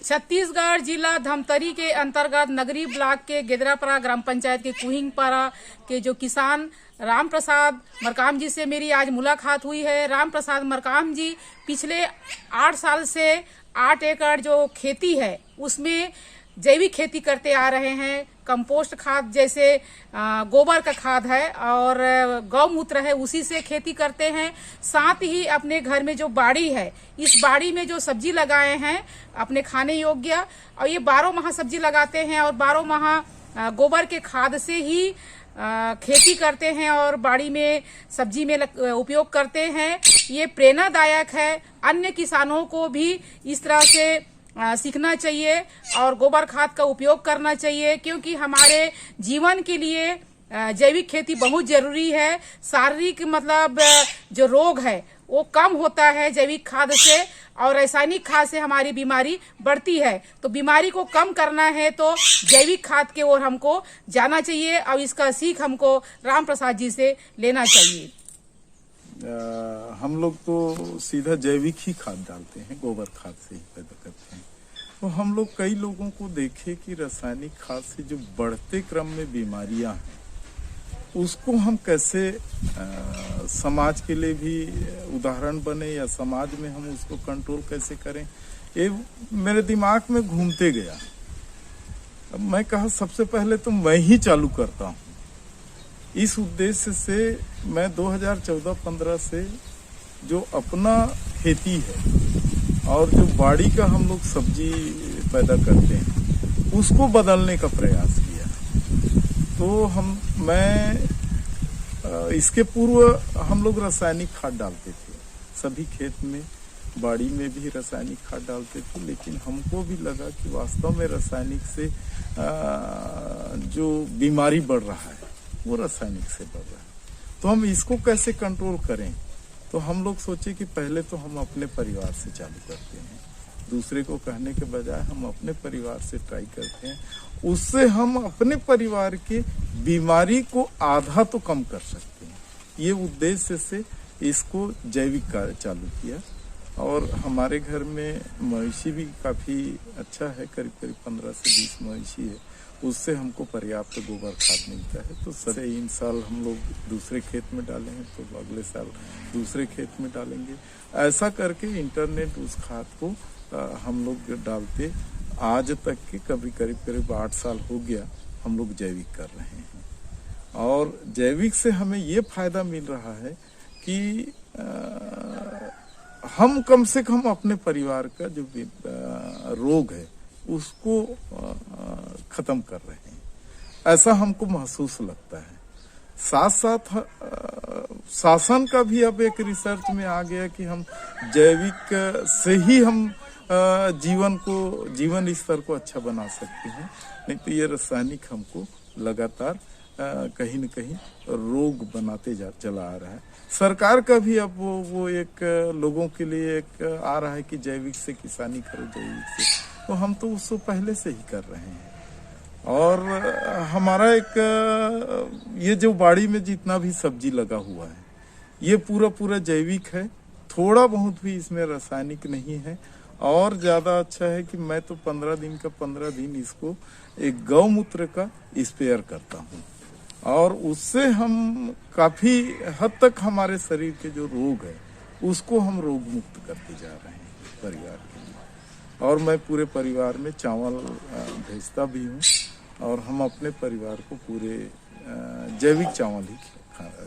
छत्तीसगढ़ जिला धमतरी के अंतर्गत नगरी ब्लॉक के गेदरापरा ग्राम पंचायत के कुहिंगपारा के जो किसान राम प्रसाद मरकाम जी से मेरी आज मुलाकात हुई है। राम प्रसाद मरकाम जी पिछले 8 साल से 8 एकड़ जो खेती है उसमें जैविक खेती करते आ रहे हैं। कंपोस्ट खाद जैसे गोबर का खाद है और गौमूत्र है उसी से खेती करते हैं। साथ ही अपने घर में जो बाड़ी है इस बाड़ी में जो सब्जी लगाए हैं अपने खाने योग्य, और ये 12 माह सब्जी लगाते हैं और 12 माह गोबर के खाद से ही खेती करते हैं और बाड़ी में सब्जी में उपयोग करते हैं। ये प्रेरणादायक है। अन्य किसानों को भी इस तरह से सीखना चाहिए और गोबर खाद का उपयोग करना चाहिए, क्योंकि हमारे जीवन के लिए जैविक खेती बहुत जरूरी है। शारीरिक मतलब जो रोग है वो कम होता है जैविक खाद से, और रासायनिक खाद से हमारी बीमारी बढ़ती है। तो बीमारी को कम करना है तो जैविक खाद के ओर हमको जाना चाहिए और इसका सीख हमको राम प्रसाद जी से लेना चाहिए। हम लोग तो सीधा जैविक ही खाद डालते हैं, गोबर खाद से ही पैदा करते हैं। तो हम लोग कई लोगों को देखे कि रासायनिक खाद से जो बढ़ते क्रम में बीमारियां हैं उसको हम कैसे समाज के लिए भी उदाहरण बने या समाज में हम उसको कंट्रोल कैसे करें, ये मेरे दिमाग में घूमते गया। अब मैं कहा सबसे पहले तो मैं ही चालू करता हूँ। इस उद्देश्य से मैं 2014-15 से जो अपना खेती है और जो बाड़ी का हम लोग सब्जी पैदा करते हैं उसको बदलने का प्रयास किया। तो मैं इसके पूर्व हम लोग रासायनिक खाद डालते थे, सभी खेत में बाड़ी में भी रासायनिक खाद डालते थे, लेकिन हमको भी लगा कि वास्तव में रासायनिक से जो बीमारी बढ़ रहा है वो रासायनिक से बढ़ रहा है। तो हम इसको कैसे कंट्रोल करें, तो हम लोग सोचे कि पहले तो हम अपने परिवार से चालू करते हैं, दूसरे को कहने के बजाय हम अपने परिवार से ट्राई करते हैं। उससे हम अपने परिवार की बीमारी को आधा तो कम कर सकते हैं। ये उद्देश्य से इसको जैविक कार्य चालू किया। और हमारे घर में मवेशी भी काफी अच्छा है, करीब करीब 15 से 20 मवेशी है, उससे हमको पर्याप्त गोबर खाद मिलता है। तो सर इन साल हम लोग दूसरे खेत में डाले हैं तो अगले साल दूसरे खेत में डालेंगे। ऐसा करके इंटरनेट उस खाद को हम लोग डालते आज तक के करीब 8 साल हो गया हम लोग जैविक कर रहे हैं। और जैविक से हमें ये फायदा मिल रहा है कि हम कम से कम अपने परिवार का जो रोग है उसको खत्म कर रहे हैं, ऐसा हमको महसूस लगता है। साथ साथ शासन का भी अब एक रिसर्च में आ गया कि हम जैविक से ही हम जीवन स्तर को अच्छा बना सकते हैं, नहीं तो ये रासायनिक हमको लगातार कहीं न कहीं रोग बनाते चला आ रहा है। सरकार का भी अब वो एक लोगों के लिए एक आ रहा है कि जैविक से किसानी करो, जैविक से, तो हम तो उसको पहले से ही कर रहे हैं। और हमारा एक ये जो बाड़ी में जितना भी सब्जी लगा हुआ है ये पूरा जैविक है, थोड़ा बहुत भी इसमें रासायनिक नहीं है। और ज्यादा अच्छा है कि मैं तो 15 दिन का 15 दिन इसको एक गौमूत्र का स्प्रेयर करता हूँ, और उससे हम काफी हद तक हमारे शरीर के जो रोग है उसको हम रोग मुक्त करते जा रहे हैं परिवार के लिए। और मैं पूरे परिवार में चावल भेजता भी हूँ और हम अपने परिवार को पूरे जैविक चावल ही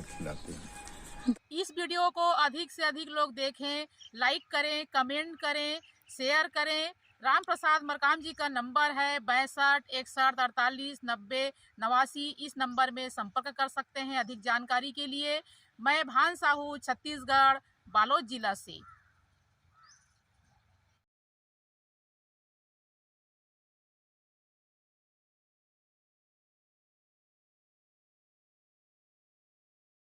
खिलाते हैं। इस वीडियो को अधिक से अधिक लोग देखें, लाइक करें, कमेंट करें, शेयर करें। राम प्रसाद मरकाम जी का नंबर है 62 61 48 90 89। इस नंबर में संपर्क कर सकते हैं अधिक जानकारी के लिए। मैं भान साहू, छत्तीसगढ़, बालोद जिला से।